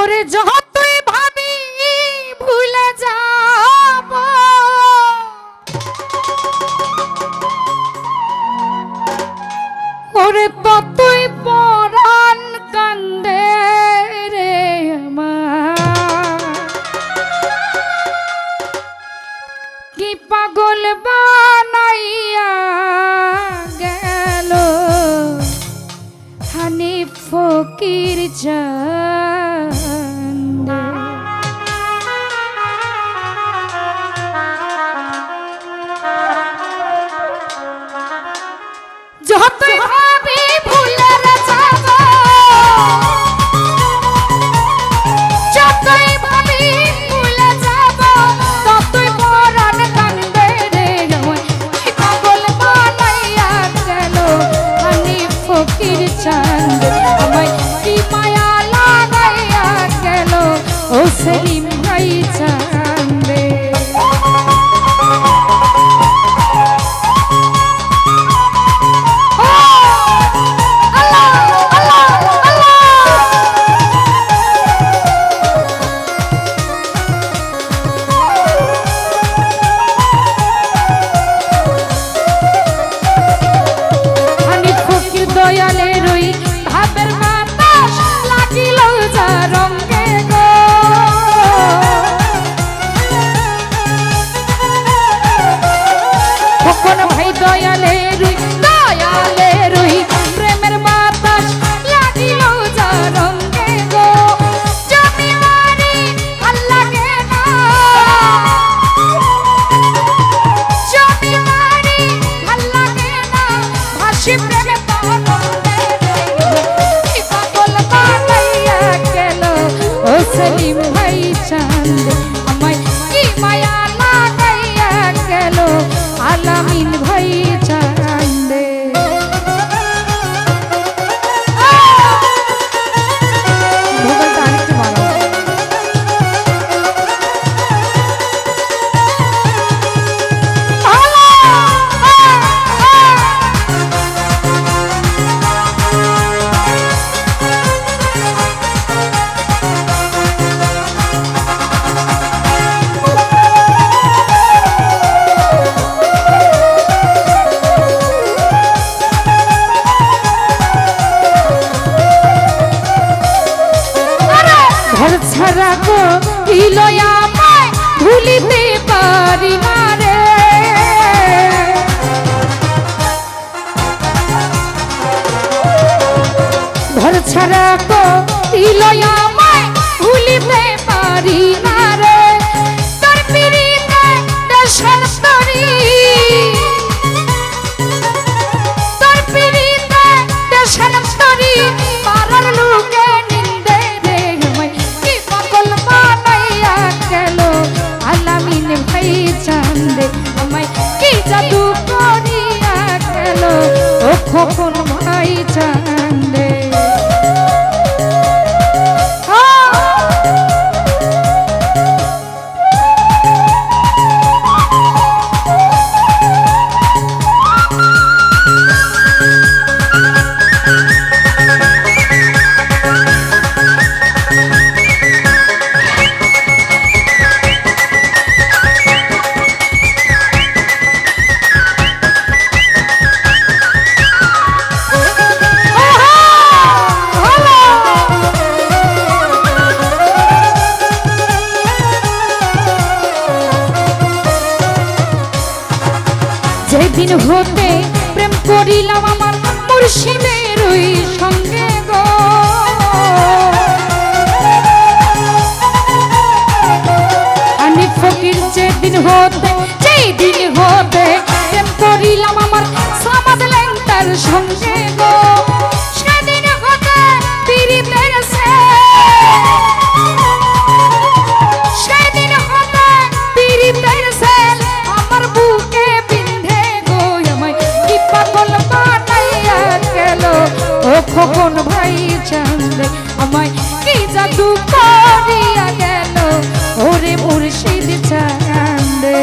ওরে যতই ভাবি ভুলে যাব ওরে ততই পরাণ কান্দে রে আমার কি পাগল বানাইয়া গেল হানিফ ফকির চান্দে যতই ভাবি ভুলে যাব যতই ভাবি ভুলে যাব ততই পরাণ কান্দে রে আমার কি পাগল বানাইয়া গেল হানিফ ফকির চান্দে আমায় কি মায়া লাগাইয়া গেল ও সেলিম ভাই চান্দে দয়ালের ওই ভাবের বাতাস লাগিল যা রঙে গো কখন ভাই দয়ালের ওই প্রেমের বাতাস লাগিল যা রঙে গো জমিদারি ভাল লাগে না জমিদারি ভাল লাগে না ভাসি প্রেমে সেলিম ভাই চান্দে আমায় কি মায়া লাগাইয়া গেল আলামিন ভাই চান্দে ভোগলটা আরেকটু বাড়াও ছাড়া গো ইলয়া আমায় ভুলিতে পারি না রে ঘর ছাড়া গো ইলয়া আমায় ভুলিতে পারি না রে তোর পিরিতে দেশন তরি তোর পিরিতে দেশন তরি পারার লোকে আলামিন ভাই চান্দে আমায় কি জাদু করিয়া গেল ও খোকন ভাই চান্দে যেদিন হতে প্রেম করিলাম আমার মুর্শিদের ওই সঙ্গে গো হানিফ ফকির যেদিন হতে প্রেম করিলাম আমার সামাদ লেংটার সঙ্গে গো সেদিন হতে পিরিতের সেদিন হতে পিরিতের আমার বুকে পাগল বানাইয়া গেল ও খোকন ভাই চান্দে আমায় কি জাদু করিয়া গেল ওরে মুর্শিদ চান্দে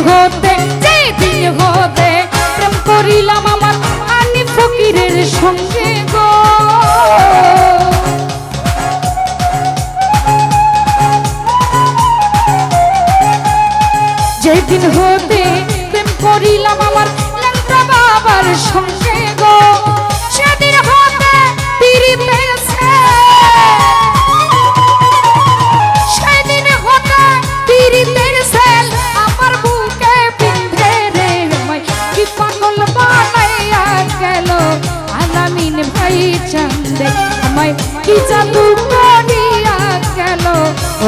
হতে প্রেম করিলাম আমার আনি ফকিরের সঙ্গে গো। যেদিন হতে প্রেম করিলাম আমার ল্যাংটা বাবার সঙ্গে গো, সেদিন হতে পিরিতের সেদিন হতে পিরিতের সেল আমার বুকে পিন্ধে রে আমায় কি পাগল বানাইয়া গেল আলামিন ভাই চান্দে, আমায় কি জাদু করিয়া গেল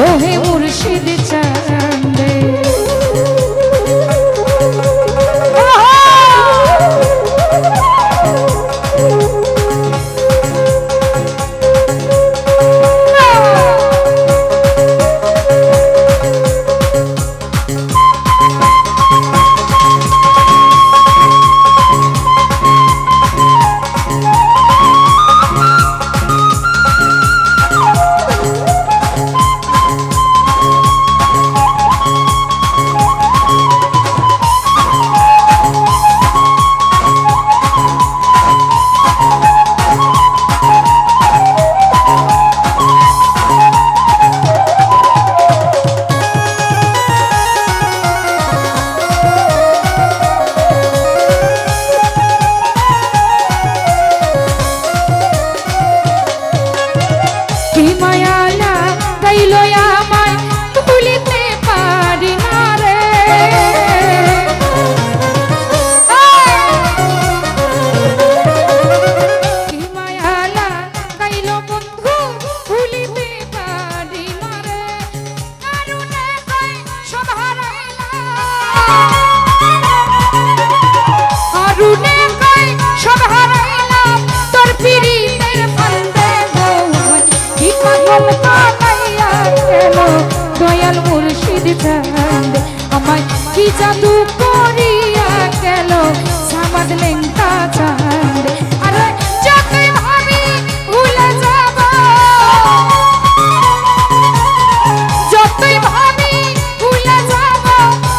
ও হে মুর্শিদ চান্দে। দয়াল মুর্শিদ চান্দে আমায় কি জাদু করিয়া গেল সামাদ লেংটা চান্দে। আরে যতই ভাবি ভুলে যাব, যতই ভাবি ভুলে যাব,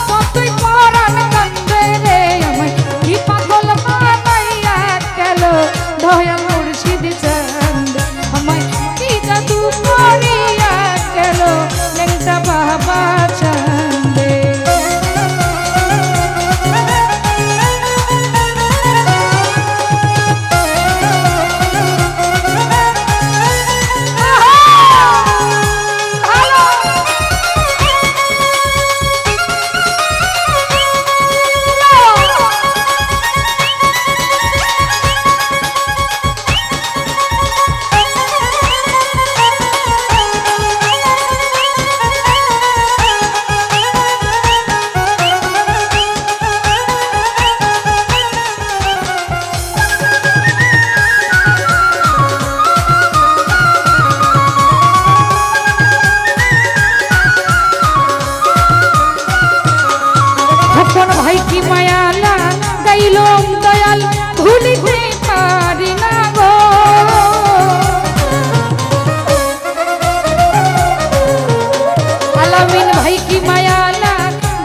ততই পরাণ কান্দে রে আমায় কি পাগল বানাইয়া গেল দয়াল মুর্শিদ চান্দে, আমায় কি জাদু করিয়া গেল লেংটা বাবা চান্দে। ভাই কি মায়ালা গাইলাম দয়াল ভুলিতে পারি না গো, আলামিন ভাই কি মায়ালা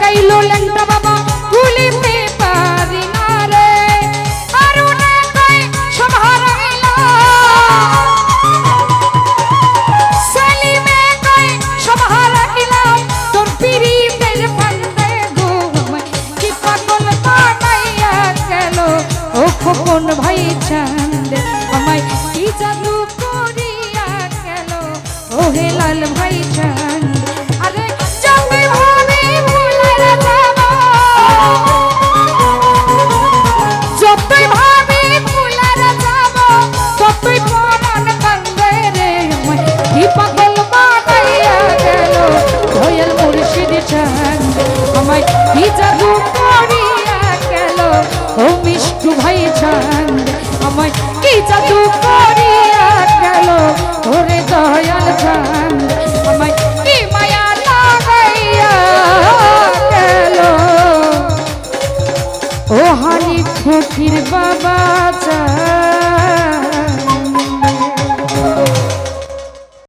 গাইলো ল্যাংটা বাবা ভুলিতে পারি না রে। আরুনে কই সব হারাইলা, সেলিমে কই সব হারাইলা, তোর পিরিতের ফান্দে গো আমায় কি পাগল বানাইয়া গেল ও খোকন ভাই চান্দে, আমায় কি জাদু করিয়া গেল ও হে লাল ভাই চান্দে। আরে যতই ভাবি ভুলে যাব, যতই ভাবি ভুলে যাব, ততই পরাণ কান্দে রে আমায় কি পাগল বানাইয়া গেল দয়াল মুর্শিদ চান্দে, আমায় কি জাদু করিয়া গেল ও মিষ্টু ভাই চান্দে, আমায় কি জাদু করিয়া গেল ওরে দয়াল চান্দে, আমায় কি মায়া লাগাইয়া গেল ও হানি ফকির বাবা চান্দে।